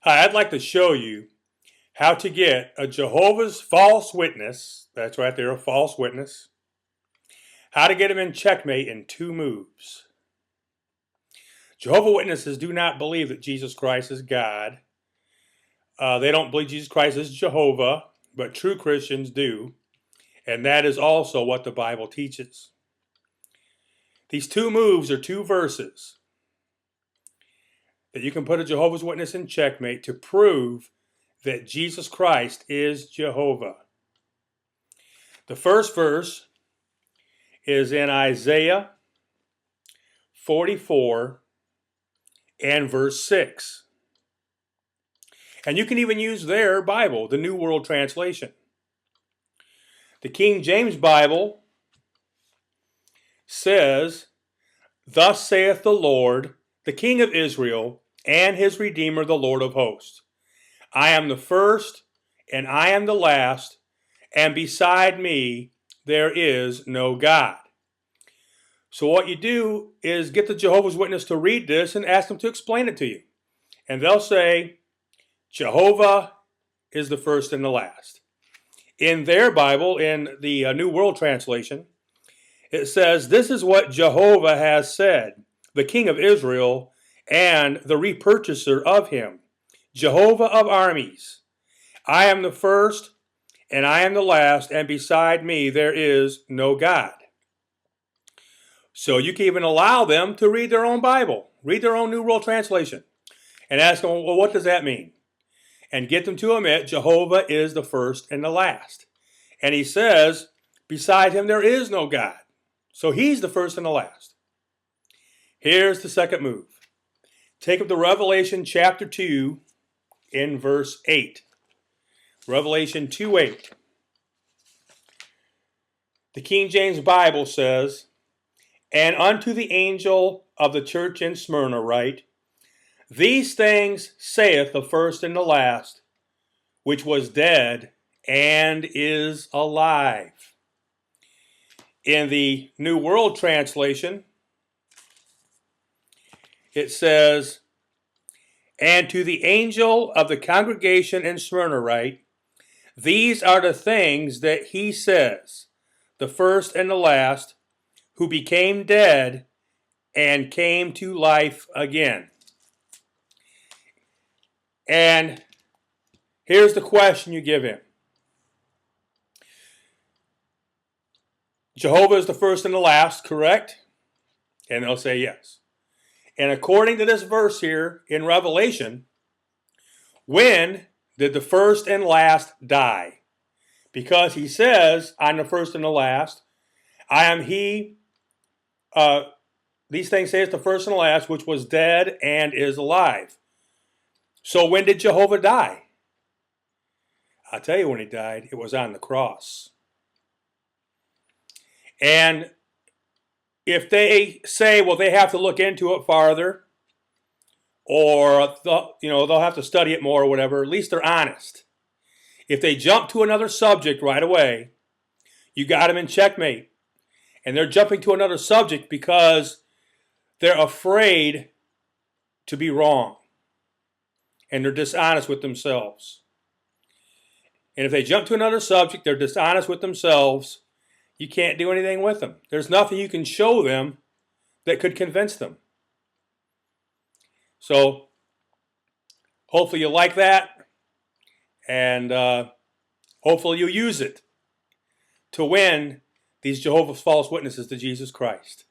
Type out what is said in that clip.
Hi, I'd like to show you how to get a Jehovah's false witness, that's right there, a false witness, how to get him in checkmate in 2 moves. Jehovah's Witnesses do not believe that Jesus Christ is God. They don't believe Jesus Christ is Jehovah, but true Christians do, and that is also what the Bible teaches. These 2 moves are 2 verses that you can put a Jehovah's Witness in checkmate to prove that Jesus Christ is Jehovah. The first verse is in Isaiah 44 and verse 6. And you can even use their Bible, the New World Translation. The King James Bible says, "Thus saith the Lord, the King of Israel, and his Redeemer, the Lord of hosts. I am the first, and I am the last, and beside me there is no God." So what you do is get the Jehovah's Witness to read this and ask them to explain it to you. And they'll say, Jehovah is the first and the last. In their Bible, in the New World Translation, it says, "This is what Jehovah has said, the King of Israel and the repurchaser of him, Jehovah of armies. I am the first, and I am the last, and beside me there is no God." So you can even allow them to read their own Bible, read their own New World Translation, and ask them, well, what does that mean? And get them to admit Jehovah is the first and the last. And he says, beside him there is no God. So he's the first and the last. Here's the second move. Take up the Revelation chapter 2 in verse 8. Revelation 2:8. The King James Bible says, "And unto the angel of the church in Smyrna write, These things saith the first and the last, which was dead and is alive." In the New World Translation, it says, "And to the angel of the congregation in Smyrna write, These are the things that he says, the first and the last, who became dead and came to life again." And here's the question you give him. Jehovah is the first and the last, correct? And they'll say yes. And according to this verse here in Revelation, when did the first and last die? Because he says, "I'm the first and the last. I am he, these things saith the first and the last, which was dead and is alive." So when did Jehovah die? I'll tell you when he died. It was on the cross. And if they say, well, they have to look into it farther, or they'll have to study it more or whatever, at least they're honest. If they jump to another subject right away, you got them in checkmate. And they're jumping to another subject because they're afraid to be wrong. And they're dishonest with themselves. And if they jump to another subject, they're dishonest with themselves, you can't do anything with them. There's nothing you can show them that could convince them. So hopefully you like that, and hopefully you use it to win these Jehovah's false witnesses to Jesus Christ.